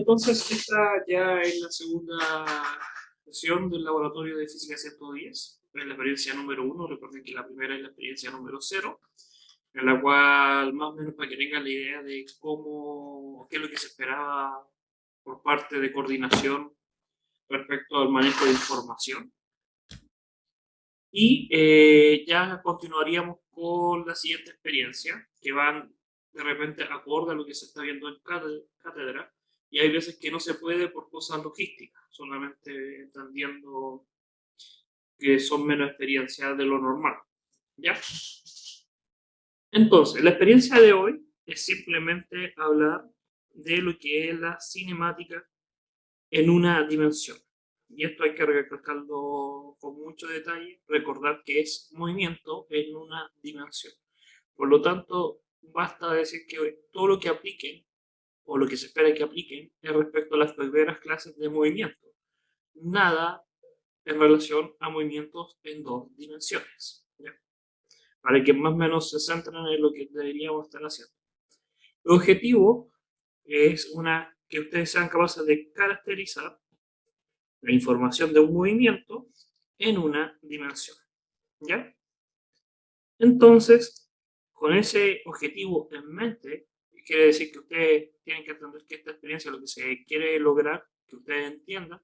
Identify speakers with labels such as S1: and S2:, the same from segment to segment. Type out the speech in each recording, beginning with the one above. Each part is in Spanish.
S1: Entonces, esta ya es la segunda sesión del laboratorio de física 110. Es la experiencia número 1. Recuerden que la primera es la experiencia número 0, en la cual, más o menos para que tengan la idea de cómo, qué es lo que se esperaba por parte de coordinación respecto al manejo de información. Y ya continuaríamos con la siguiente experiencia, que van de repente acorde a lo que se está viendo en cátedra, y hay veces que no se puede por cosas logísticas, solamente entendiendo que son menos experiencias de lo normal. ¿Ya? Entonces, la experiencia de hoy es simplemente hablar de lo que es la cinemática en una dimensión. Y esto hay que recalcarlo con mucho detalle, recordar que es movimiento en una dimensión. Por lo tanto, basta decir que todo lo que apliquen, o lo que se espera que apliquen, es respecto a las primeras clases de movimiento. Nada en relación a movimientos en dos dimensiones. ¿Ya? Para que más o menos se centren en lo que deberíamos estar haciendo. El objetivo es que ustedes sean capaces de caracterizar la información de un movimiento en una dimensión. ¿Ya? Entonces, con ese objetivo en mente, quiere decir que ustedes tienen que entender que esta experiencia, lo que se quiere lograr, que ustedes entiendan,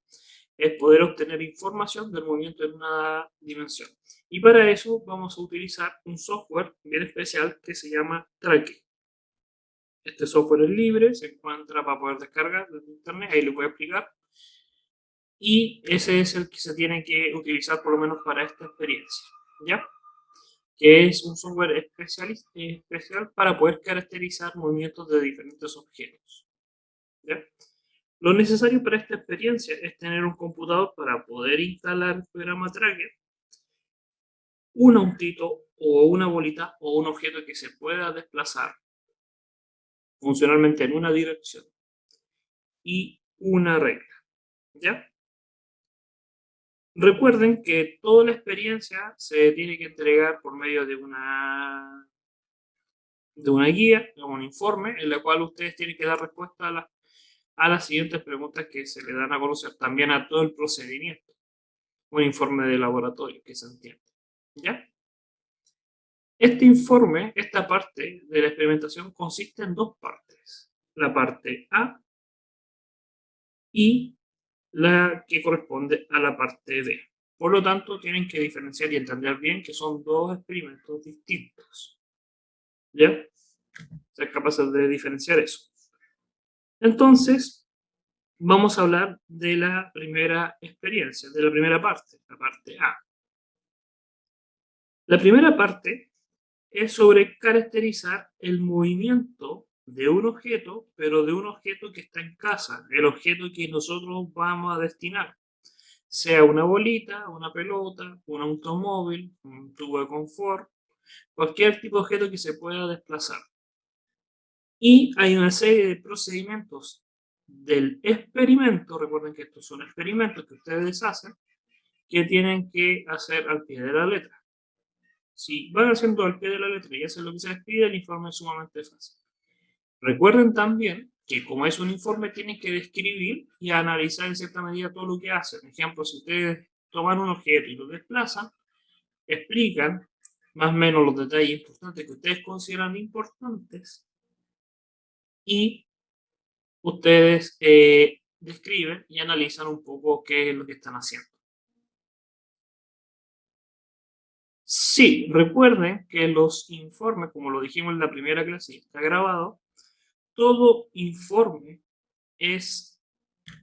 S1: es poder obtener información del movimiento en una dimensión. Y para eso vamos a utilizar un software bien especial que se llama Traque. Este software es libre, se encuentra para poder descargar desde internet, ahí les voy a explicar. Y ese es el que se tiene que utilizar por lo menos para esta experiencia, ¿ya? Que es un software especial para poder caracterizar movimientos de diferentes objetos, ¿ya? Lo necesario para esta experiencia es tener un computador para poder instalar el programa Tracker, un autito o una bolita o un objeto que se pueda desplazar funcionalmente en una dirección y una regla, ¿ya? Recuerden que toda la experiencia se tiene que entregar por medio de una guía, de un informe, en la cual ustedes tienen que dar respuesta a las siguientes preguntas que se le dan a conocer, también a todo el procedimiento, un informe de laboratorio que se entiende. ¿Ya? Este informe, esta parte de la experimentación, consiste en dos partes, la parte A y la que corresponde a la parte B. Por lo tanto, tienen que diferenciar y entender bien que son dos experimentos distintos. ¿Ya? Ser capaces de diferenciar eso. Entonces, vamos a hablar de la primera experiencia, de la primera parte, la parte A. La primera parte es sobre caracterizar el movimiento de un objeto, pero de un objeto que está en casa, el objeto que nosotros vamos a destinar, sea una bolita, una pelota, un automóvil, un tubo de confort, cualquier tipo de objeto que se pueda desplazar. Y hay una serie de procedimientos del experimento, recuerden que estos son experimentos que ustedes hacen, que tienen que hacer al pie de la letra. Si van haciendo al pie de la letra y hacen lo que se les pide, el informe es sumamente fácil. Recuerden también que como es un informe, tienen que describir y analizar en cierta medida todo lo que hacen. Por ejemplo, si ustedes toman un objeto y lo desplazan, explican más o menos los detalles importantes que ustedes consideran importantes y ustedes describen y analizan un poco qué es lo que están haciendo. Sí, recuerden que los informes, como lo dijimos en la primera clase, está grabado, todo informe es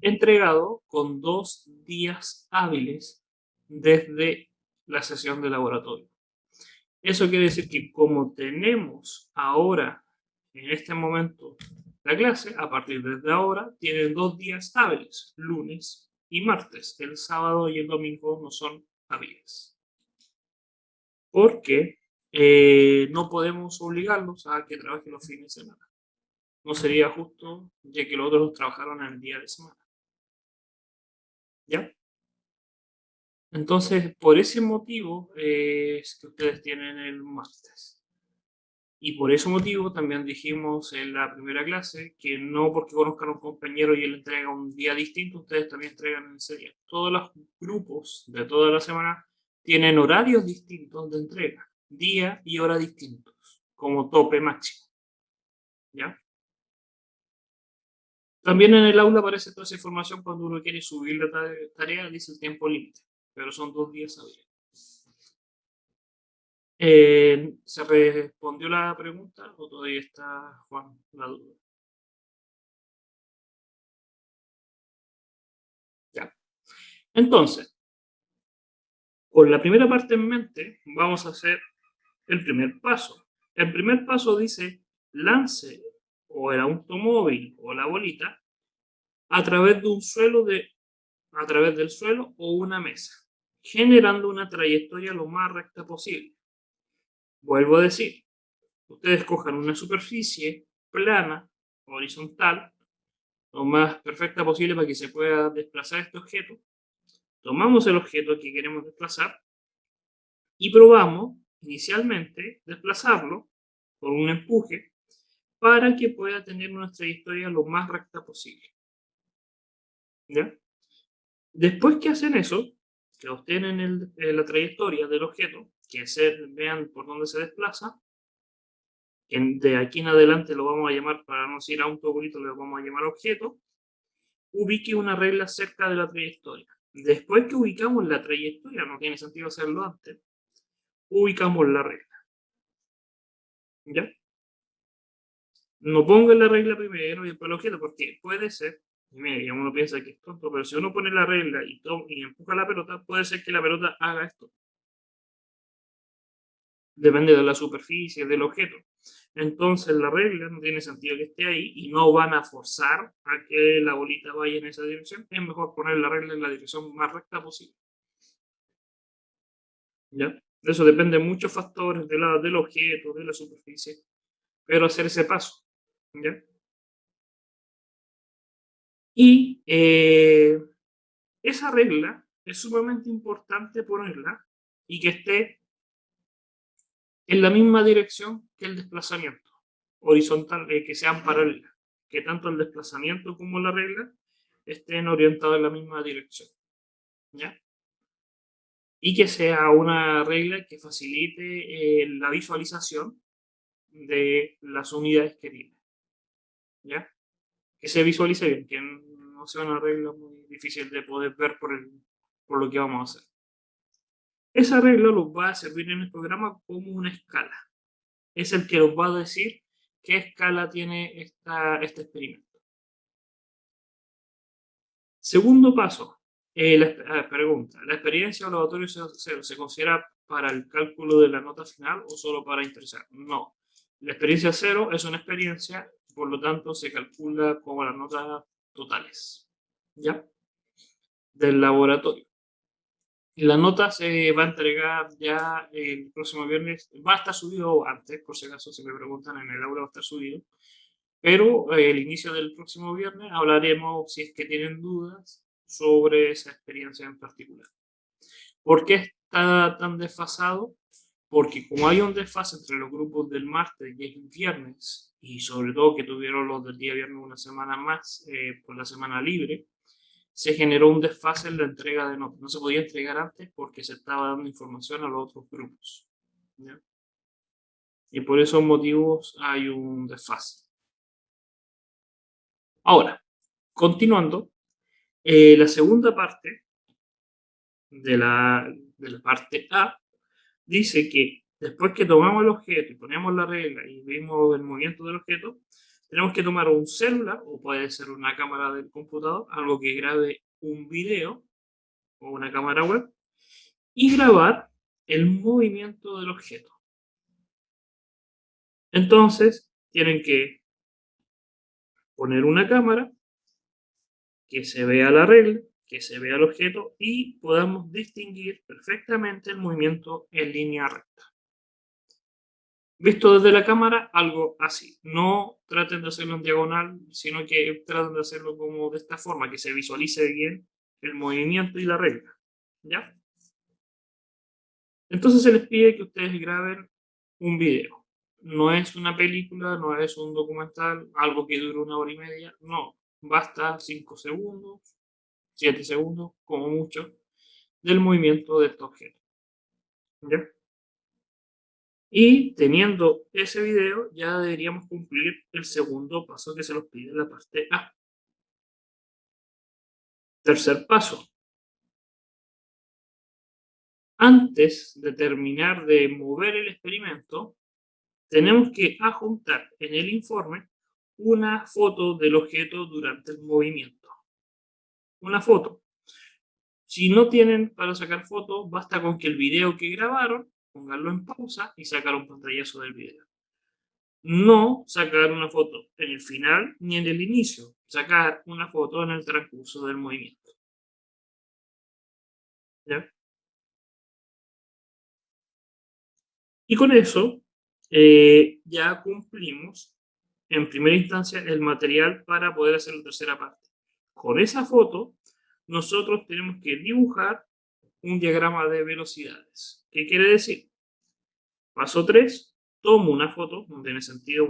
S1: entregado con 2 días hábiles desde la sesión de laboratorio. Eso quiere decir que como tenemos ahora, en este momento, la clase, a partir de ahora, tienen 2 días hábiles, lunes y martes. El sábado y el domingo no son hábiles. Porque no podemos obligarlos a que trabajen los fines de semana. No sería justo, ya que los otros trabajaron en el día de semana. ¿Ya? Entonces, por ese motivo es que ustedes tienen el martes. Y por ese motivo también dijimos en la primera clase que no porque conozcan a un compañero y él entrega un día distinto, ustedes también entregan en ese día. Todos los grupos de toda la semana tienen horarios distintos de entrega, día y hora distintos, como tope máximo. ¿Ya? También en el aula aparece toda esa información cuando uno quiere subir la tarea, dice el tiempo límite, pero son 2 días a día. ¿Se respondió la pregunta o todavía está, Juan, la duda? Ya. Entonces, con la primera parte en mente, vamos a hacer el primer paso. El primer paso dice, lance o el automóvil o la bolita a través de un suelo a través del suelo o una mesa, generando una trayectoria lo más recta posible. Vuelvo a decir, ustedes cojan una superficie plana, horizontal, lo más perfecta posible para que se pueda desplazar este objeto. Tomamos el objeto que queremos desplazar y probamos inicialmente desplazarlo con un empuje para que pueda tener una trayectoria lo más recta posible. ¿Ya? Después que hacen eso, que obtienen la trayectoria del objeto, vean por dónde se desplaza, que de aquí en adelante lo vamos a llamar, para no decir auto bonito, lo vamos a llamar objeto, ubique una regla cerca de la trayectoria. Después que ubicamos la trayectoria, no tiene sentido hacerlo antes, ubicamos la regla. ¿Ya? No pongan la regla primero y después el objeto, porque puede ser, y mira, uno piensa que es tonto, pero si uno pone la regla y empuja la pelota, puede ser que la pelota haga esto. Depende de la superficie del objeto. Entonces la regla no tiene sentido que esté ahí y no van a forzar a que la bolita vaya en esa dirección. Es mejor poner la regla en la dirección más recta posible. ¿Ya? De eso depende de muchos factores del objeto, de la superficie, pero hacer ese paso. ¿Ya? Y esa regla es sumamente importante ponerla y que esté en la misma dirección que el desplazamiento horizontal, que sean paralelas, que tanto el desplazamiento como la regla estén orientados en la misma dirección, ¿ya? Y que sea una regla que facilite la visualización de las unidades queridas, ¿ya? Que se visualice bien, que no sea una regla muy difícil de poder ver por lo que vamos a hacer. Esa regla nos va a servir en el programa como una escala. Es el que nos va a decir qué escala tiene este experimento. Segundo paso, pregunta, ¿la experiencia o laboratorio se considera para el cálculo de la nota final o solo para interesar? No, la experiencia cero es una experiencia, por lo tanto se calcula como las notas totales, ¿ya? Del laboratorio. La nota se va a entregar ya el próximo viernes, va a estar subido antes, por si acaso se me preguntan en el aula va a estar subido, pero el inicio del próximo viernes hablaremos, si es que tienen dudas, sobre esa experiencia en particular. ¿Por qué está tan desfasado? Porque como hay un desfase entre los grupos del martes y el viernes, y sobre todo que tuvieron los del día viernes una semana más por la semana libre, se generó un desfase en la entrega de notas. No se podía entregar antes porque se estaba dando información a los otros grupos. ¿Ya? Y por esos motivos hay un desfase. Ahora, continuando, la segunda parte de la parte A dice que después que tomamos el objeto y ponemos la regla y vimos el movimiento del objeto, tenemos que tomar un celular o puede ser una cámara del computador, algo que grabe un video o una cámara web y grabar el movimiento del objeto. Entonces, tienen que poner una cámara que se vea la regla, que se vea el objeto y podamos distinguir perfectamente el movimiento en línea recta. Visto desde la cámara, algo así. No traten de hacerlo en diagonal, sino que traten de hacerlo como de esta forma, que se visualice bien el movimiento y la regla. ¿Ya? Entonces se les pide que ustedes graben un video. No es una película, no es un documental, algo que dure 1 hora y media, no. Basta 5 segundos, 7 segundos, como mucho, del movimiento de este objeto. ¿Ya? Y teniendo ese video, ya deberíamos cumplir el segundo paso que se nos pide en la parte A. Tercer paso. Antes de terminar de mover el experimento, tenemos que adjuntar en el informe una foto del objeto durante el movimiento. Una foto. Si no tienen para sacar fotos, basta con que el video que grabaron, ponganlo en pausa y sacar un pantallazo del video. No sacar una foto en el final ni en el inicio, sacar una foto en el transcurso del movimiento. ¿Ya? Y con eso ya cumplimos en primera instancia el material para poder hacer la tercera parte. Con esa foto, nosotros tenemos que dibujar un diagrama de velocidades. ¿Qué quiere decir? Paso 3, tomo una foto, no tiene sentido,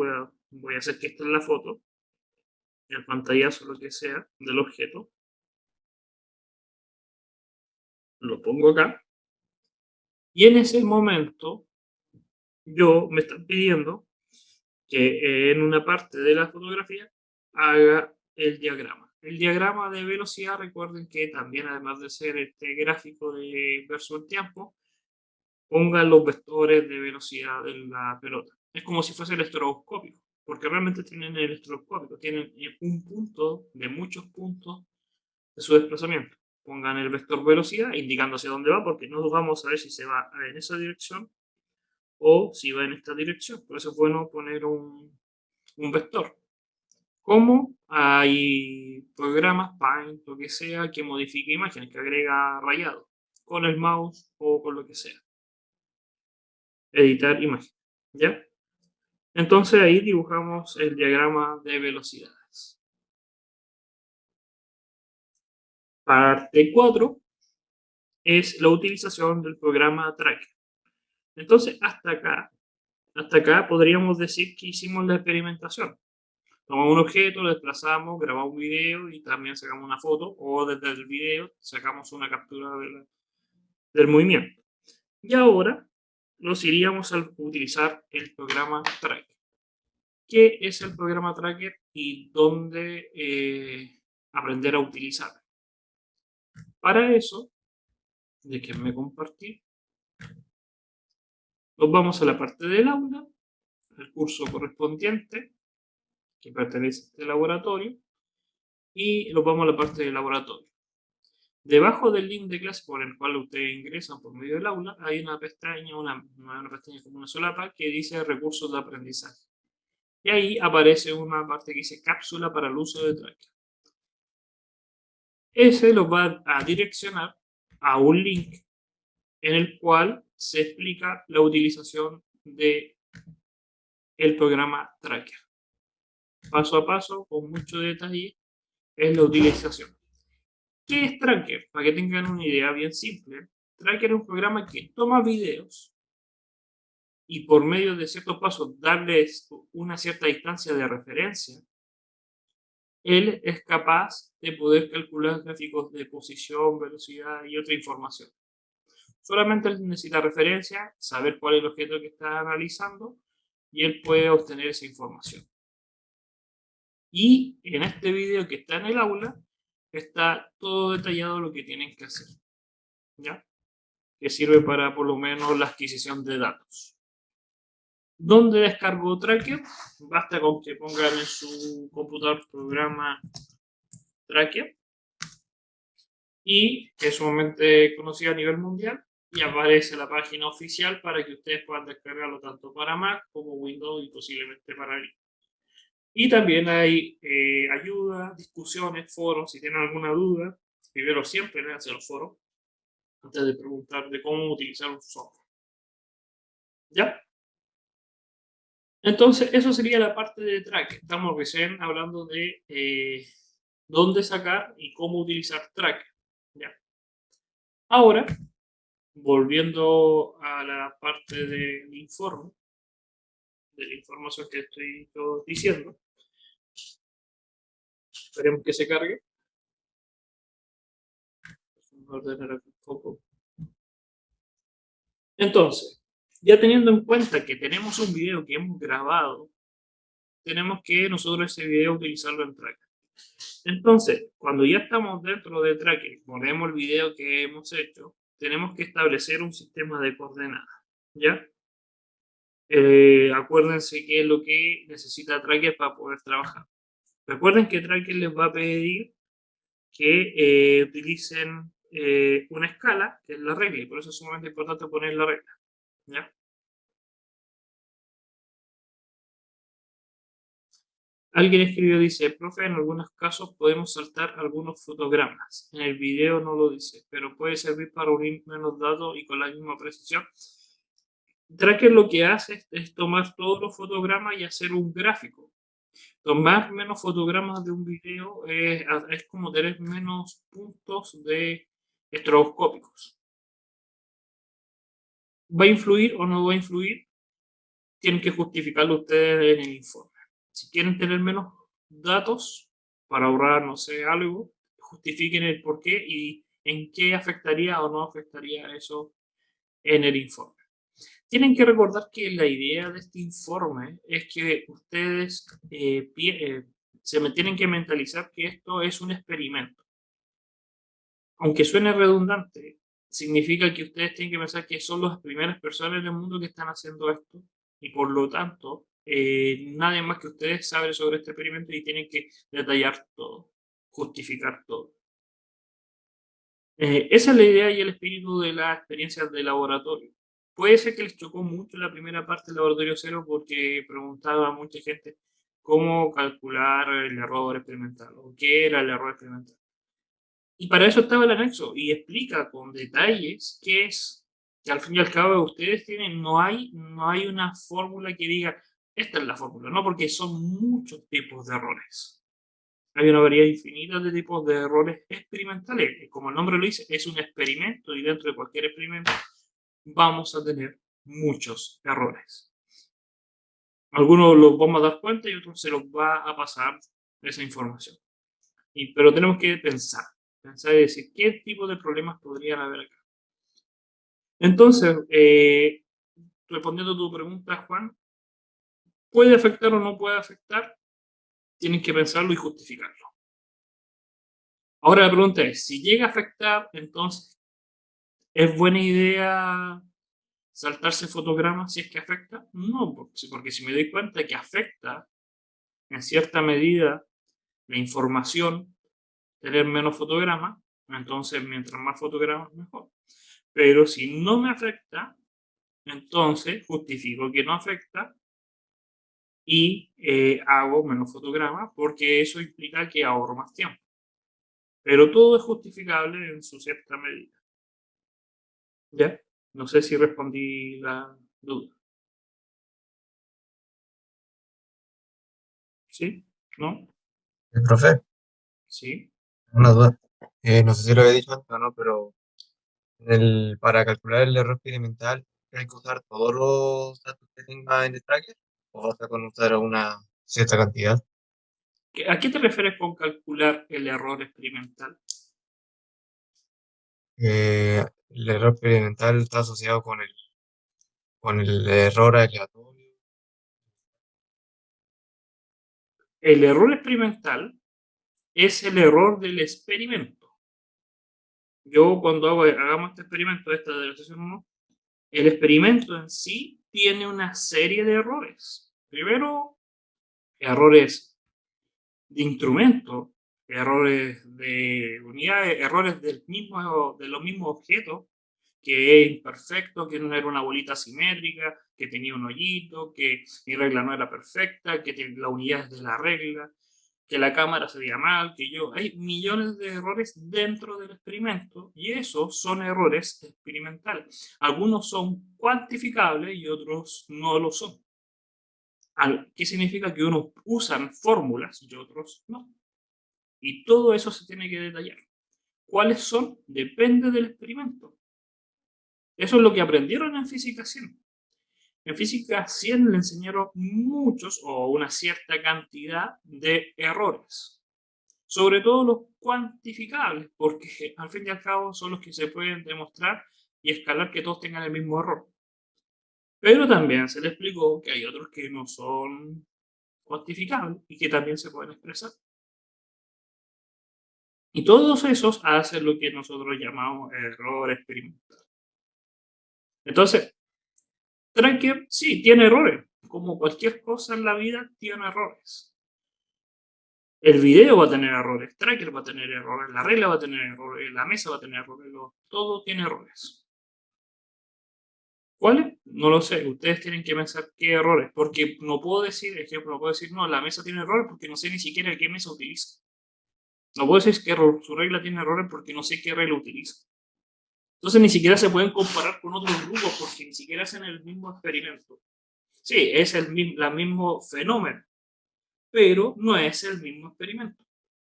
S1: voy a hacer que esta es la foto, el pantallazo, lo que sea, del objeto, lo pongo acá, y en ese momento me están pidiendo que en una parte de la fotografía haga el diagrama. El diagrama de velocidad, recuerden que también, además de ser este gráfico de versus el tiempo, pongan los vectores de velocidad de la pelota. Es como si fuese el estroboscópico, porque realmente tienen el estroboscópico, tienen un punto de muchos puntos de su desplazamiento. Pongan el vector velocidad indicando hacia dónde va, porque no vamos a ver si se va en esa dirección o si va en esta dirección. Por eso es bueno poner un vector. Como hay programas, Paint, lo que sea, que modifica imágenes, que agrega rayado con el mouse o con lo que sea. Editar imagen. ¿Ya? Entonces ahí dibujamos el diagrama de velocidades. Parte 4 es la utilización del programa Tracker. Entonces hasta acá podríamos decir que hicimos la experimentación. Tomamos un objeto, lo desplazamos, grabamos un video y también sacamos una foto, o desde el video sacamos una captura del movimiento. Y ahora nos iríamos a utilizar el programa Tracker. ¿Qué es el programa Tracker y dónde aprender a utilizarlo? Para eso, déjenme compartir. Nos vamos a la parte del aula, al curso correspondiente, que pertenece a este laboratorio, y nos vamos a la parte del laboratorio. Debajo del link de clase por el cual ustedes ingresan por medio del aula, hay una pestaña, una pestaña como una solapa que dice recursos de aprendizaje. Y ahí aparece una parte que dice cápsula para el uso de Tracker. Ese los va a direccionar a un link en el cual se explica la utilización de el programa Tracker. Paso a paso, con mucho detalle, es la utilización. ¿Qué es Tracker? Para que tengan una idea bien simple. Tracker es un programa que toma videos y por medio de ciertos pasos darles una cierta distancia de referencia, él es capaz de poder calcular gráficos de posición, velocidad y otra información. Solamente él necesita referencia, saber cuál es el objeto que está analizando y él puede obtener esa información. Y en este video que está en el aula está todo detallado lo que tienen que hacer, ¿ya? Que sirve para por lo menos la adquisición de datos. ¿Dónde descargo Tracker? Basta con que pongan en su computador programa Tracker y que es sumamente conocido a nivel mundial y aparece la página oficial para que ustedes puedan descargarlo tanto para Mac como Windows y posiblemente para Linux. Y también hay ayuda, discusiones, foros. Si tienen alguna duda, primero siempre léanse los foros antes de preguntar de cómo utilizar un software. ¿Ya? Entonces, eso sería la parte de Tracker. Estamos recién hablando de dónde sacar y cómo utilizar Tracker. ¿Ya? Ahora, volviendo a la parte del informe, de la información que estoy yo diciendo. Esperemos que se cargue. Vamos a ordenar aquí un poco. Entonces, ya teniendo en cuenta que tenemos un video que hemos grabado, tenemos que nosotros ese video utilizarlo en Tracker. Entonces, cuando ya estamos dentro de Tracker, ponemos el video que hemos hecho, tenemos que establecer un sistema de coordenadas, ¿ya? Acuérdense qué es lo que necesita Tracker para poder trabajar. Recuerden que Tracker les va a pedir que utilicen una escala, que es la regla, y por eso es sumamente importante poner la regla, ¿ya? Alguien escribió, dice, profe, en algunos casos podemos saltar algunos fotogramas. En el video no lo dice, pero puede servir para unir menos datos y con la misma precisión. Tracker lo que hace es tomar todos los fotogramas y hacer un gráfico. Tomar menos fotogramas de un video es como tener menos puntos de estroboscópicos. ¿Va a influir o no va a influir? Tienen que justificarlo ustedes en el informe. Si quieren tener menos datos para ahorrar, no sé, algo, justifiquen el por qué y en qué afectaría o no afectaría eso en el informe. Tienen que recordar que la idea de este informe es que ustedes se me tienen que mentalizar que esto es un experimento. Aunque suene redundante, significa que ustedes tienen que pensar que son las primeras personas en el mundo que están haciendo esto y por lo tanto nadie más que ustedes sabe sobre este experimento y tienen que detallar todo, justificar todo. Esa es la idea y el espíritu de las experiencias de laboratorio. Puede ser que les chocó mucho la primera parte del laboratorio cero porque preguntaba a mucha gente cómo calcular el error experimental o qué era el error experimental. Y para eso estaba el anexo y explica con detalles qué es, que al fin y al cabo ustedes tienen, no hay una fórmula que diga, esta es la fórmula, no, porque son muchos tipos de errores. Hay una variedad infinita de tipos de errores experimentales. Como el nombre lo dice, es un experimento y dentro de cualquier experimento vamos a tener muchos errores. Algunos los vamos a dar cuenta y otros se los va a pasar esa información. Pero tenemos que pensar y decir qué tipo de problemas podrían haber acá. Entonces, respondiendo a tu pregunta, Juan, ¿puede afectar o no puede afectar? Tienen que pensarlo y justificarlo. Ahora la pregunta es, si llega a afectar, entonces, ¿es buena idea saltarse fotogramas si es que afecta? No, porque si me doy cuenta que afecta en cierta medida la información, tener menos fotogramas, entonces mientras más fotogramas mejor. Pero si no me afecta, entonces justifico que no afecta y hago menos fotogramas porque eso implica que ahorro más tiempo. Pero todo es justificable en su cierta medida. ¿Ya? No sé si respondí la duda. ¿Sí? ¿No?
S2: El profe,
S1: ¿Sí?
S2: una duda. No sé si lo había dicho antes o no, pero para calcular el error experimental, ¿hay que usar todos los datos que tenga en el tracker? ¿O basta con usar una cierta cantidad?
S1: ¿A qué te refieres con calcular el error experimental?
S2: El error experimental está asociado con el error aleatorio.
S1: El error experimental es el error del experimento. Yo cuando hagamos este experimento, esta de la sesión 1, el experimento en sí tiene una serie de errores. Primero, errores de instrumento, errores de unidades, errores de los mismos objetos, que es imperfecto, que no era una bolita simétrica, que tenía un hoyito, que mi regla no era perfecta, que la unidad es de la regla, que la cámara se veía mal, que yo... Hay millones de errores dentro del experimento y esos son errores experimentales. Algunos son cuantificables y otros no lo son. ¿Qué significa? Que unos usan fórmulas y otros no. Y todo eso se tiene que detallar. ¿Cuáles son? Depende del experimento. Eso es lo que aprendieron en física 100. En física 100 le enseñaron muchos o una cierta cantidad de errores, sobre todo los cuantificables, porque al fin y al cabo son los que se pueden demostrar y escalar que todos tengan el mismo error. Pero también se le explicó que hay otros que no son cuantificables y que también se pueden expresar. Y todos esos hacen lo que nosotros llamamos error experimental. Entonces, Tracker sí tiene errores, como cualquier cosa en la vida tiene errores. El video va a tener errores, Tracker va a tener errores, la regla va a tener errores, la mesa va a tener errores, todo tiene errores. ¿Cuáles? No lo sé, ustedes tienen que pensar qué errores, porque no puedo decir, ejemplo, no puedo decir, no, la mesa tiene errores porque no sé ni siquiera qué mesa utiliza. No puedo decir que su regla tiene errores porque no sé qué regla utiliza. Entonces ni siquiera se pueden comparar con otros grupos porque ni siquiera hacen el mismo experimento. Sí, es el mismo fenómeno, pero no es el mismo experimento.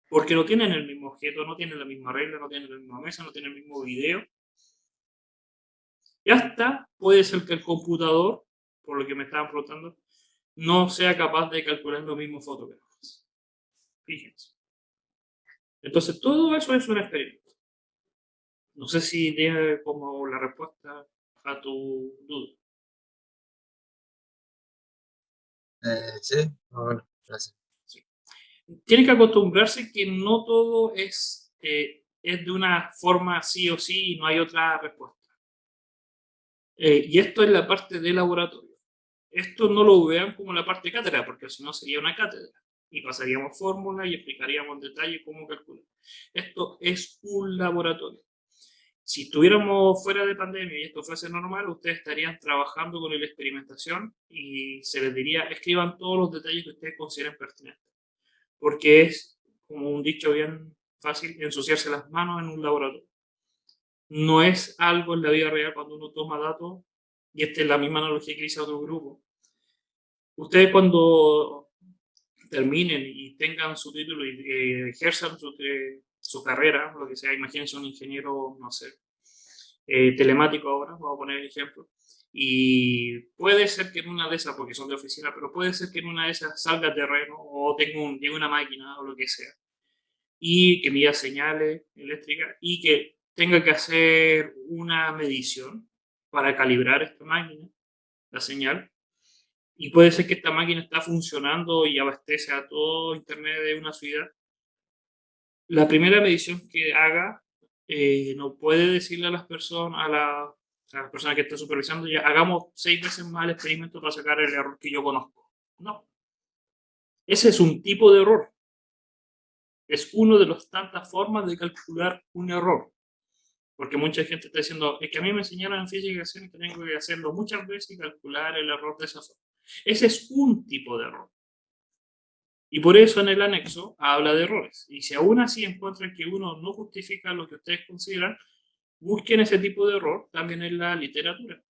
S1: Porque no tienen el mismo objeto, no tienen la misma regla, no tienen la misma mesa, no tienen el mismo video. Y hasta puede ser que el computador, por lo que me estaban preguntando, no sea capaz de calcular los mismos fotogramas. Fíjense. Entonces, todo eso es un experimento. No sé si tiene como la respuesta a tu duda.
S2: Sí, bueno, gracias.
S1: Sí. Tiene que acostumbrarse que no todo es de una forma sí o sí y no hay otra respuesta. Y esto es la parte de laboratorio. Esto no lo vean como la parte de cátedra, porque si no sería una cátedra. Y pasaríamos fórmulas y explicaríamos en detalle cómo calcular. Esto es un laboratorio. Si estuviéramos fuera de pandemia y esto fuese normal, ustedes estarían trabajando con la experimentación y se les diría, escriban todos los detalles que ustedes consideren pertinentes. Porque es, como un dicho bien fácil, ensuciarse las manos en un laboratorio. No es algo en la vida real cuando uno toma datos, y esta es la misma analogía que hice a otro grupo. Ustedes cuando terminen y tengan su título y ejerzan su carrera, lo que sea, imagínense un ingeniero, no sé, telemático ahora, vamos a poner el ejemplo, y puede ser que en una de esas, porque son de oficina, pero puede ser que en una de esas salga a terreno o tenga una máquina o lo que sea, y que mida señales eléctricas y que tenga que hacer una medición para calibrar esta máquina, la señal, y puede ser que esta máquina está funcionando y abastece a todo Internet de una ciudad. La primera medición que haga, no puede decirle a las personas que está supervisando, ya hagamos 6 veces más el experimento para sacar el error que yo conozco. No. Ese es un tipo de error. Es uno de las tantas formas de calcular un error. Porque mucha gente está diciendo, es que a mí me enseñaron en física que tengo que hacerlo muchas veces y calcular el error de esa forma. Ese es un tipo de error. Y por eso en el anexo habla de errores. Y si aún así encuentran que uno no justifica lo que ustedes consideran, busquen ese tipo de error también en la literatura.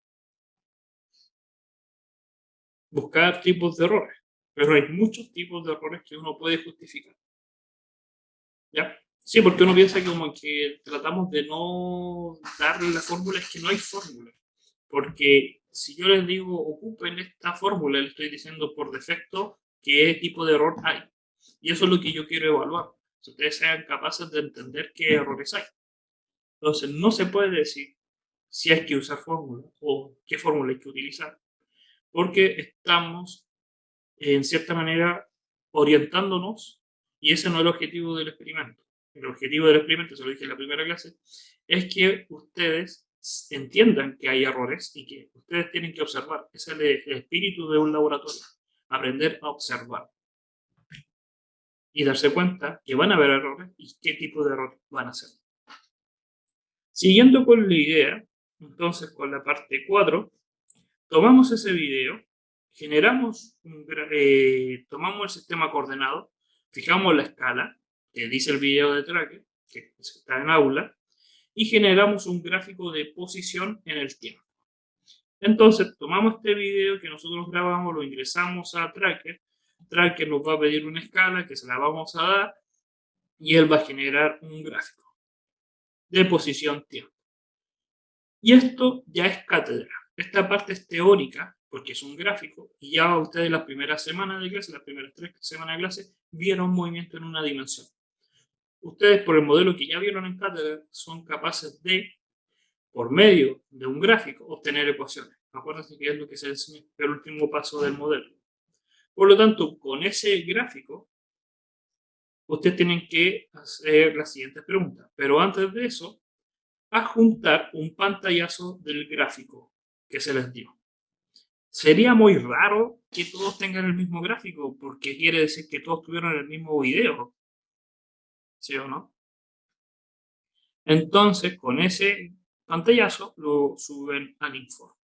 S1: Buscar tipos de errores. Pero hay muchos tipos de errores que uno puede justificar. ¿Ya? Sí, porque uno piensa que como que tratamos de no darle la fórmula, es que no hay fórmula. Porque si yo les digo ocupen esta fórmula, le estoy diciendo por defecto qué tipo de error hay. Y eso es lo que yo quiero evaluar. Si ustedes sean capaces de entender qué errores hay. Entonces, no se puede decir si hay que usar fórmula o qué fórmula hay que utilizar, porque estamos, en cierta manera, orientándonos y ese no es el objetivo del experimento. El objetivo del experimento, se lo dije en la primera clase, es que ustedes entiendan que hay errores y que ustedes tienen que observar. Ese es el espíritu de un laboratorio, aprender a observar y darse cuenta que van a haber errores y qué tipo de errores van a ser. Siguiendo con la idea, entonces con la parte 4, tomamos ese video, tomamos el sistema coordenado, fijamos la escala que dice el video de tracker, que está en aula, y generamos un gráfico de posición en el tiempo. Entonces, tomamos este video que nosotros grabamos, lo ingresamos a Tracker, Tracker nos va a pedir una escala que se la vamos a dar y él va a generar un gráfico de posición tiempo. Y esto ya es cátedra. Esta parte es teórica porque es un gráfico, y ya ustedes las primeras semanas de clase, las primeras 3 semanas de clase, vieron movimiento en una dimensión. Ustedes, por el modelo que ya vieron en cátedra, son capaces de, por medio de un gráfico, obtener ecuaciones. Acuérdense que es lo que se enseña, el último paso del modelo. Por lo tanto, con ese gráfico, ustedes tienen que hacer las siguientes preguntas. Pero antes de eso, adjuntar un pantallazo del gráfico que se les dio. Sería muy raro que todos tengan el mismo gráfico, porque quiere decir que todos tuvieron el mismo video. ¿Sí o no? Entonces, con ese pantallazo lo suben al informe.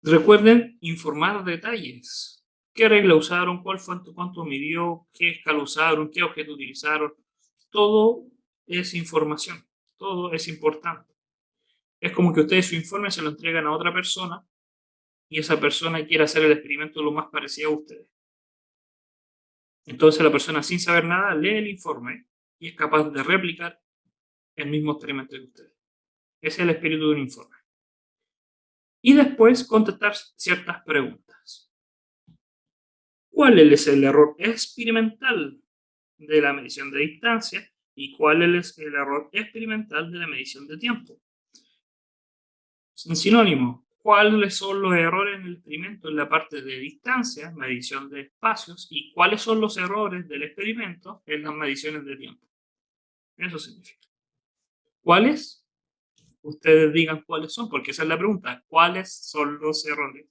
S1: Recuerden informar detalles. ¿Qué regla usaron? ¿Cuánto midió? ¿Qué escala usaron? ¿Qué objeto utilizaron? Todo es información. Todo es importante. Es como que ustedes su informe se lo entregan a otra persona y esa persona quiere hacer el experimento lo más parecido a ustedes. Entonces la persona sin saber nada lee el informe y es capaz de replicar el mismo experimento que ustedes. Ese es el espíritu de un informe. Y después contestar ciertas preguntas. ¿Cuál es el error experimental de la medición de distancia y cuál es el error experimental de la medición de tiempo? En sinónimo, ¿cuáles son los errores en el experimento en la parte de distancia, medición de espacios, y cuáles son los errores del experimento en las mediciones de tiempo? Eso significa. ¿Cuáles? Ustedes digan cuáles son, porque esa es la pregunta. ¿Cuáles son los errores?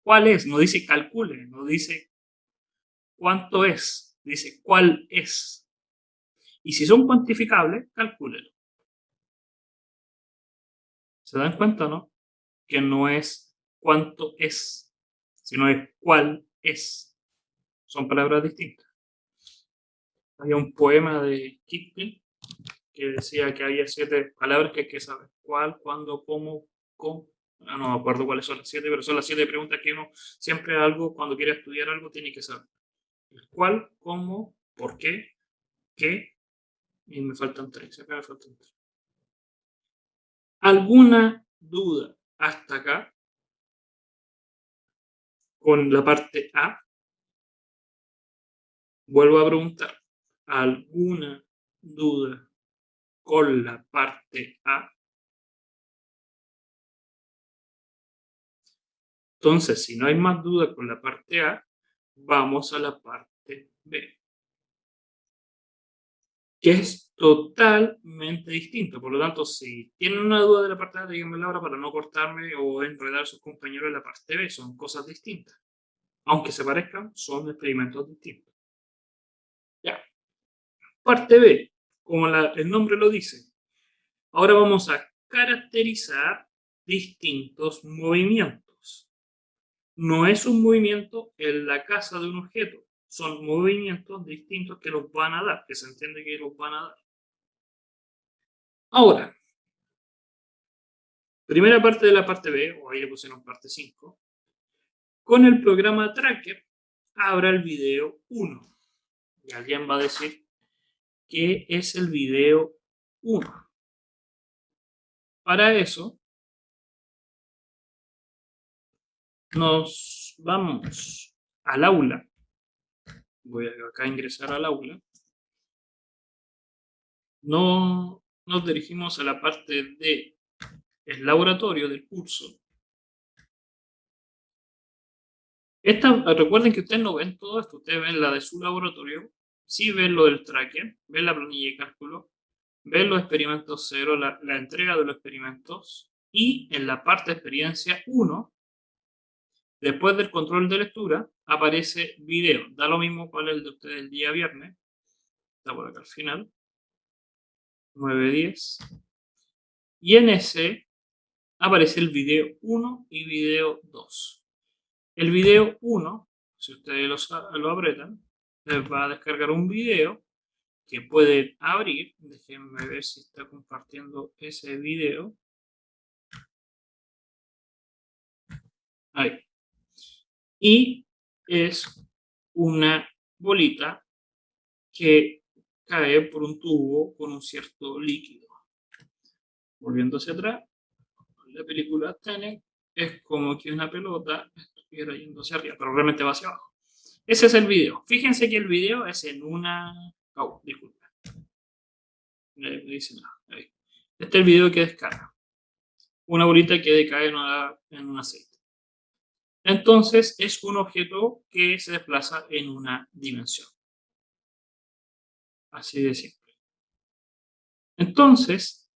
S1: ¿Cuál es? No dice calcule, no dice cuánto es, dice cuál es. Y si son cuantificables, calcúlelo. ¿Se dan cuenta, no? Que no es cuánto es, sino es cuál es. Son palabras distintas. Había un poema de Kipling que decía que había 7 palabras que hay que saber. ¿Cuál, cuándo, cómo, cómo? No me acuerdo cuáles son las 7, pero son las 7 preguntas que uno siempre algo, cuando quiere estudiar algo, tiene que saber. El cuál, cómo, por qué, y me faltan 3. Acá me faltan 3. ¿Alguna duda hasta acá con la parte A? Vuelvo a preguntar. ¿Alguna duda con la parte A? Entonces, si no hay más dudas con la parte A, vamos a la parte B, que es totalmente distinto. Por lo tanto, si tienen una duda de la parte A, díganmela ahora para no cortarme o enredar a sus compañeros en la parte B. Son cosas distintas. Aunque se parezcan, son experimentos distintos. Ya. Parte B, como el nombre lo dice. Ahora vamos a caracterizar distintos movimientos. No es un movimiento en la casa de un objeto, son movimientos distintos que los van a dar, que se entiende que los van a dar. Ahora, primera parte de la parte B, o ahí le pusieron parte 5, con el programa Tracker, abra el video 1. Y alguien va a decir, ¿qué es el video 1? Para eso, nos vamos al aula. Voy acá a ingresar al aula. No nos dirigimos a la parte de el laboratorio del curso. Recuerden que ustedes no ven todo esto, ustedes ven la de su laboratorio, sí ven lo del tracker, ven la planilla de cálculo, ven los experimentos 0, la entrega de los experimentos, y en la parte de experiencia 1, después del control de lectura, aparece video. Da lo mismo cuál es el de ustedes el día viernes, está por acá al final, 9:10, y en ese aparece el video 1 y video 2. El video 1, si ustedes lo apretan, les va a descargar un video que pueden abrir. Déjenme ver si está compartiendo ese video. Ahí. Y es una bolita que cae por un tubo con un cierto líquido. Volviendo hacia atrás, la película Tenet, es como que una pelota estuviera yendo hacia arriba, pero realmente va hacia abajo. Ese es el video. Fíjense que el video es en una... Oh, disculpa. Me dice nada. Ahí. Este es el video que descarga. Una bolita que decae en un aceite. Entonces, es un objeto que se desplaza en una dimensión. Así de simple. Entonces,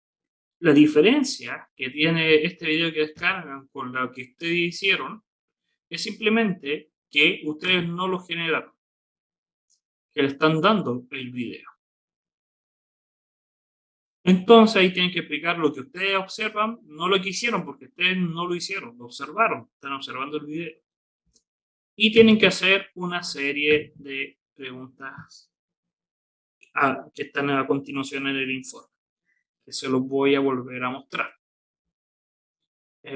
S1: la diferencia que tiene este video que descargan con lo que ustedes hicieron es simplemente que ustedes no lo generaron, que le están dando el video. Entonces ahí tienen que explicar lo que ustedes observan, no lo que hicieron, porque ustedes no lo hicieron, lo observaron, están observando el video. Y tienen que hacer una serie de preguntas que están a continuación en el informe, que se los voy a volver a mostrar.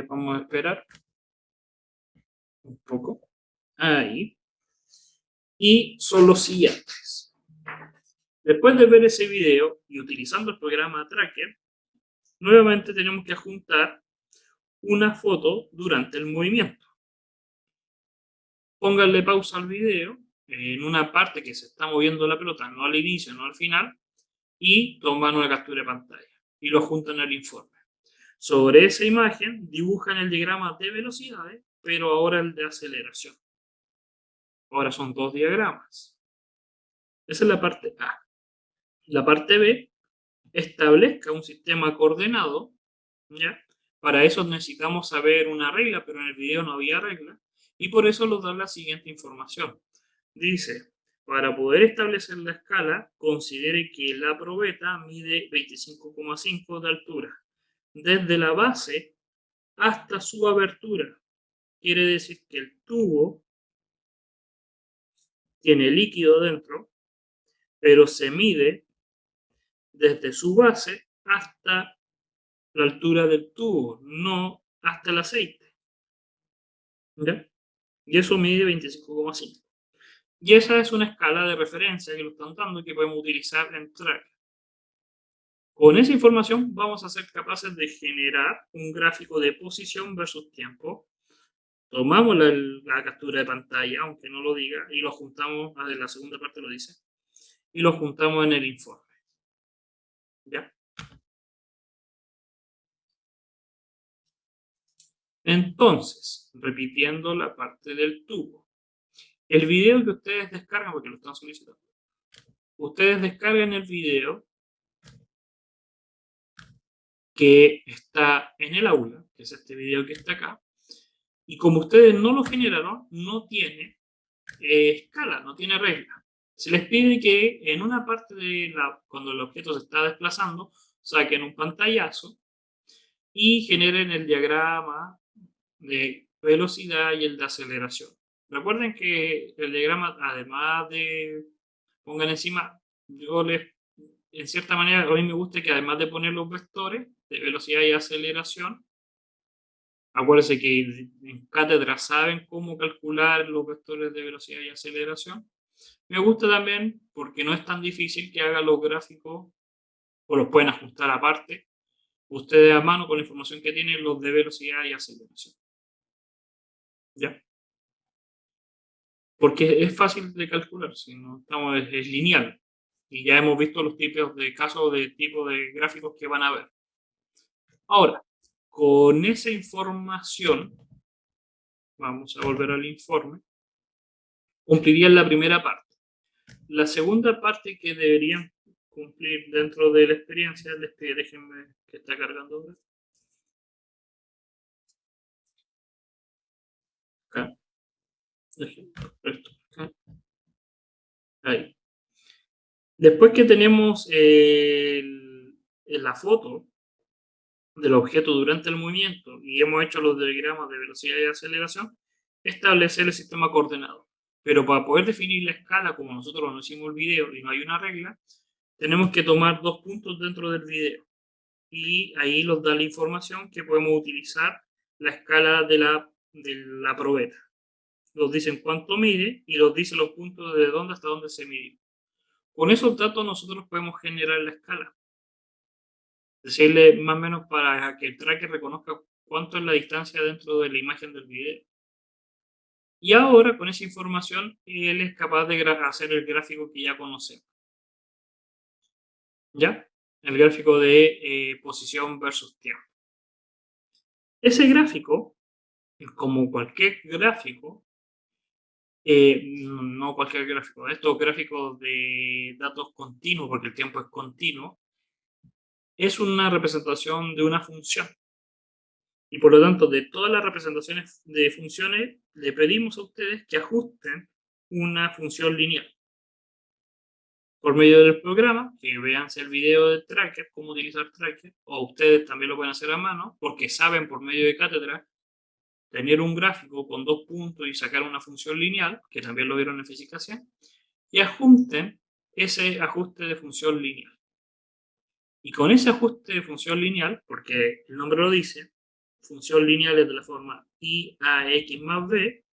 S1: Vamos a esperar un poco. Ahí. Y son los siguientes. Después de ver ese video y utilizando el programa Tracker, nuevamente tenemos que adjuntar una foto durante el movimiento. Pónganle pausa al video en una parte que se está moviendo la pelota, no al inicio, no al final, y toman una captura de pantalla y lo juntan al informe. Sobre esa imagen dibujan el diagrama de velocidades, pero ahora el de aceleración. Ahora son dos diagramas. Esa es la parte A. La parte B, establezca un sistema coordenado, ¿ya? Para eso necesitamos saber una regla, pero en el video no había regla, y por eso nos da la siguiente información. Dice, para poder establecer la escala, considere que la probeta mide 25,5 de altura, desde la base hasta su abertura. Quiere decir que el tubo tiene líquido dentro, pero se mide desde su base hasta la altura del tubo, no hasta el aceite. ¿Ya? Y eso mide 25,5. Y esa es una escala de referencia que lo están dando y que podemos utilizar en Tracker. Con esa información vamos a ser capaces de generar un gráfico de posición versus tiempo. Tomamos la captura de pantalla, aunque no lo diga, y lo juntamos, en la segunda parte lo dice, y lo juntamos en el informe. ¿Ya? Entonces, repitiendo la parte del tubo. El video que ustedes descargan, porque lo están solicitando, ustedes descargan el video que está en el aula, que es este video que está acá, y como ustedes no lo generaron, no tiene escala, no tiene regla. Se les pide que en una parte cuando el objeto se está desplazando, saquen un pantallazo y generen el diagrama de velocidad y el de aceleración. Recuerden que el diagrama, además de pongan encima, en cierta manera, a mí me gusta que además de poner los vectores de velocidad y aceleración, acuérdense que en cátedra saben cómo calcular los vectores de velocidad y aceleración. Me gusta también porque no es tan difícil que hagan los gráficos o los pueden ajustar aparte. Ustedes a mano con la información que tienen los de velocidad y aceleración. ¿Ya? Porque es fácil de calcular, si no estamos, es lineal. Y ya hemos visto los tipos de casos de tipo de gráficos que van a ver. Ahora, con esa información, vamos a volver al informe, cumplirían la primera parte. La segunda parte que deberían cumplir dentro de la experiencia, déjenme que está cargando ahora. Acá. Esto, acá. Ahí. Después que tenemos la foto del objeto durante el movimiento y hemos hecho los diagramas de velocidad y aceleración, establecer el sistema coordenado. Pero para poder definir la escala, como nosotros no hicimos el video y no hay una regla, tenemos que tomar dos puntos dentro del video. Y ahí nos da la información que podemos utilizar la escala de la probeta. Nos dicen cuánto mide y nos dice los puntos de dónde hasta dónde se mide. Con esos datos nosotros podemos generar la escala. Decirle más o menos para que el tracker reconozca cuánto es la distancia dentro de la imagen del video. Y ahora, con esa información, él es capaz de hacer el gráfico que ya conocemos. ¿Ya? El gráfico de posición versus tiempo. Ese gráfico, como cualquier gráfico, no cualquier gráfico, estos gráficos de datos continuos, porque el tiempo es continuo, es una representación de una función. Y por lo tanto, de todas las representaciones de funciones, le pedimos a ustedes que ajusten una función lineal. Por medio del programa, que vean el video de Tracker, cómo utilizar Tracker, o ustedes también lo pueden hacer a mano, porque saben por medio de Cátedra tener un gráfico con 2 puntos y sacar una función lineal, que también lo vieron en Física 100, y ajusten ese ajuste de función lineal. Y con ese ajuste de función lineal, porque el nombre lo dice, función lineal es de la forma I a X más B,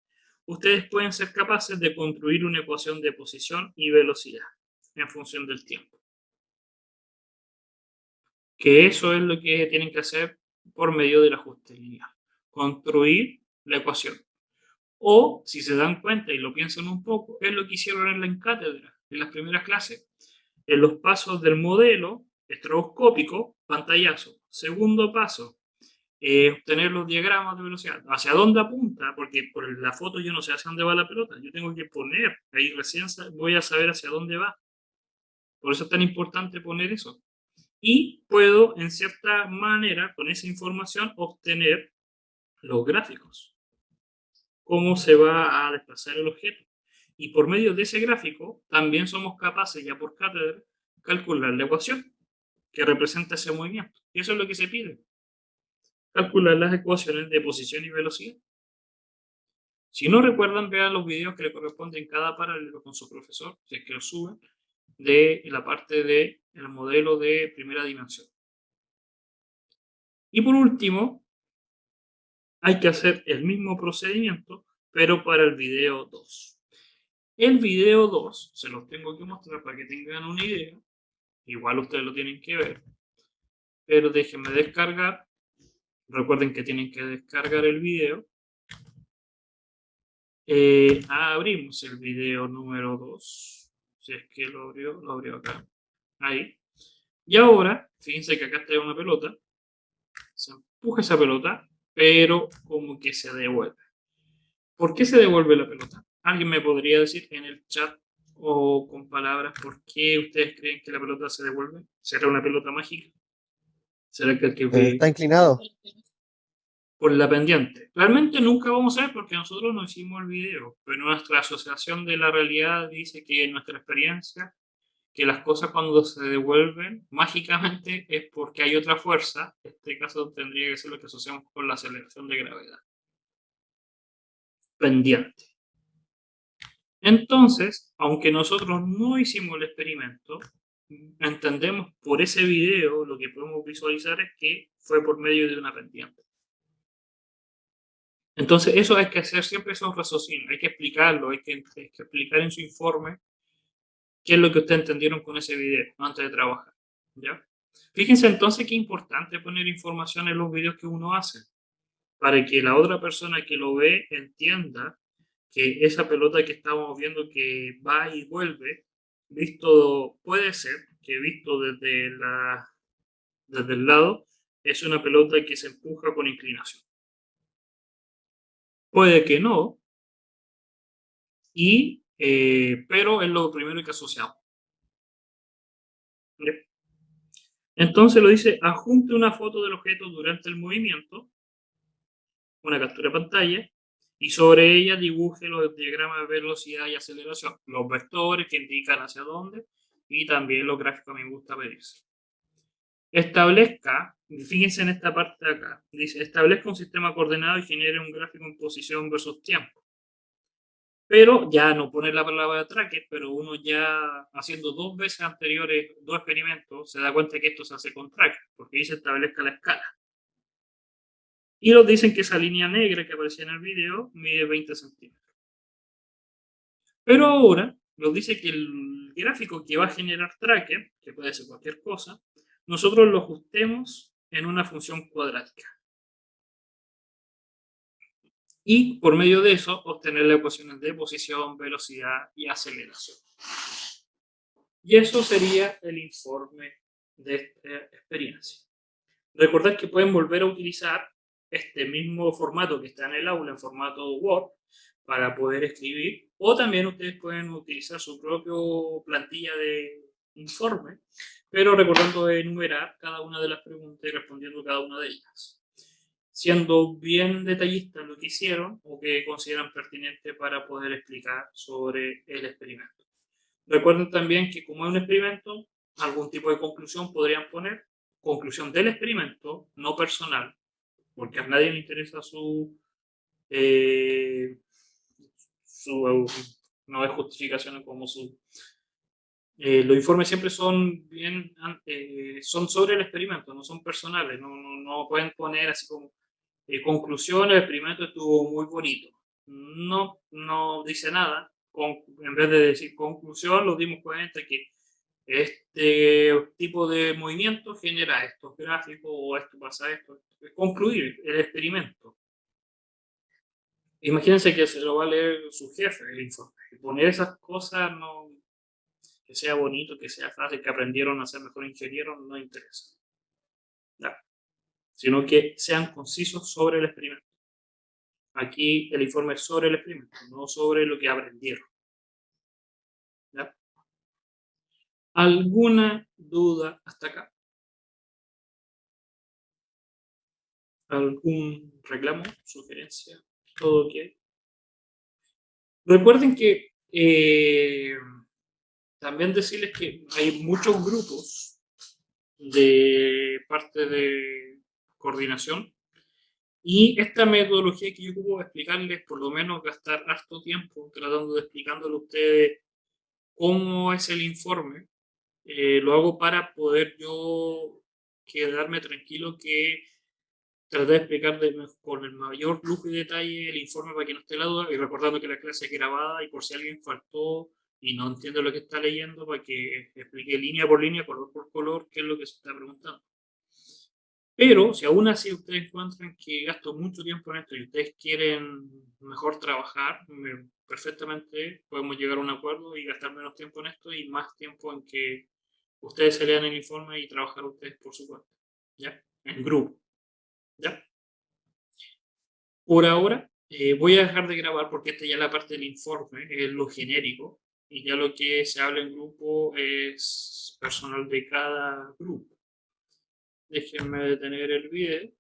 S1: ustedes pueden ser capaces de construir una ecuación de posición y velocidad en función del tiempo. Que eso es lo que tienen que hacer por medio del ajuste lineal. Construir la ecuación. O, si se dan cuenta y lo piensan un poco, es lo que hicieron en la cátedra, en las primeras clases. En los pasos del modelo estroboscópico, pantallazo. Segundo paso, obtener los diagramas de velocidad. ¿Hacia dónde apunta? Porque por la foto yo no sé hacia dónde va la pelota. Yo tengo que poner, ahí recién voy a saber hacia dónde va. Por eso es tan importante poner eso. Y puedo, en cierta manera, con esa información, obtener los gráficos. Cómo se va a desplazar el objeto. Y por medio de ese gráfico, también somos capaces, ya por cátedra, calcular la ecuación que representa ese movimiento. Y eso es lo que se pide. Calcular las ecuaciones de posición y velocidad. Si no recuerdan, vean los videos que le corresponden cada paralelo con su profesor, si es que lo suben, de la parte del modelo de primera dimensión. Y por último, hay que hacer el mismo procedimiento, pero para el video 2. El video 2 se los tengo que mostrar para que tengan una idea. Igual ustedes lo tienen que ver. Pero déjenme descargar. Recuerden que tienen que descargar el video. Abrimos el video número 2. Si es que lo abrió acá. Ahí. Y ahora, fíjense que acá está una pelota. Se empuja esa pelota, pero como que se devuelve. ¿Por qué se devuelve la pelota? ¿Alguien me podría decir en el chat o con palabras por qué ustedes creen que la pelota se devuelve? ¿Será una pelota mágica? ¿Será que el que
S3: Está inclinado.
S1: por la pendiente? Realmente nunca vamos a ver porque nosotros no hicimos el video, pero nuestra asociación de la realidad dice que en nuestra experiencia que las cosas cuando se devuelven mágicamente es porque hay otra fuerza. En este caso tendría que ser lo que asociamos con la aceleración de gravedad. Pendiente. Entonces, aunque nosotros no hicimos el experimento, entendemos por ese video, lo que podemos visualizar es que fue por medio de una pendiente. Entonces, eso hay que hacer siempre esos raciocinios, hay que explicarlo, hay que explicar en su informe qué es lo que ustedes entendieron con ese video antes de trabajar. ¿Ya? Fíjense entonces qué importante poner información en los videos que uno hace, para que la otra persona que lo ve entienda que esa pelota que estamos viendo que va y vuelve, visto, puede ser que visto desde el lado, es una pelota que se empuja con inclinación. Puede que no, pero es lo primero que asociamos. ¿Vale? Entonces lo dice, adjunte una foto del objeto durante el movimiento, una captura de pantalla, y sobre ella dibuje los diagramas de velocidad y aceleración, los vectores que indican hacia dónde, y también los gráficos a mí me gusta pedirse. Establezca, fíjense en esta parte de acá, dice, establezca un sistema coordenado y genere un gráfico en posición versus tiempo. Pero ya no pone la palabra tracker, pero uno ya haciendo 2 veces anteriores, 2 experimentos, se da cuenta que esto se hace con tracker, porque dice establezca la escala. Y nos dicen que esa línea negra que aparecía en el video mide 20 centímetros. Pero ahora nos dice que el gráfico que va a generar tracker, que puede ser cualquier cosa, nosotros lo ajustemos en una función cuadrática. y por medio de eso obtener las ecuaciones de posición, velocidad y aceleración. Y eso sería el informe de esta experiencia. Recordad que pueden volver a utilizar este mismo formato que está en el aula, en formato Word, para poder escribir, o también ustedes pueden utilizar su propia plantilla de informe, pero recordando enumerar cada una de las preguntas y respondiendo cada una de ellas, siendo bien detallistas en lo que hicieron o que consideran pertinente para poder explicar sobre el experimento. Recuerden también que como es un experimento, algún tipo de conclusión podrían poner, conclusión del experimento, no personal, porque a nadie le interesa eh, su no hay justificaciones como los informes siempre son bien, son sobre el experimento, no son personales, no pueden poner así como conclusión, el experimento estuvo muy bonito. No dice nada. En vez de decir conclusión, nos dimos cuenta que este tipo de movimiento genera estos gráficos o esto pasa esto. Concluir el experimento. Imagínense que se lo va a leer su jefe el informe. Y poner esas cosas, no, que sea bonito, que sea fácil, que aprendieron a ser mejor ingenieros, no interesa. ¿Ya? Sino que sean concisos sobre el experimento. Aquí el informe es sobre el experimento, no sobre lo que aprendieron. ¿Ya? ¿Alguna duda hasta acá? ¿Algún reclamo, sugerencia? ¿Todo ok? Recuerden que también decirles que hay muchos grupos de parte de coordinación y esta metodología que yo ocupo explicarles, por lo menos gastar harto tiempo tratando de explicándole a ustedes cómo es el informe, lo hago para poder yo quedarme tranquilo que traté de explicar con el mayor lujo y detalle el informe para que no esté la duda y recordando que la clase es grabada y por si alguien faltó y no entiende lo que está leyendo para que explique línea por línea, color por color, qué es lo que se está preguntando. Pero si aún así ustedes encuentran que gasto mucho tiempo en esto y ustedes quieren mejor trabajar, perfectamente podemos llegar a un acuerdo y gastar menos tiempo en esto y más tiempo en que ustedes se lean el informe y trabajar ustedes por su cuenta, ¿ya? En grupo, ¿ya? Por ahora voy a dejar de grabar porque esta ya es la parte del informe, es lo genérico, y ya lo que se habla en grupo es personal de cada grupo. Déjenme detener el video.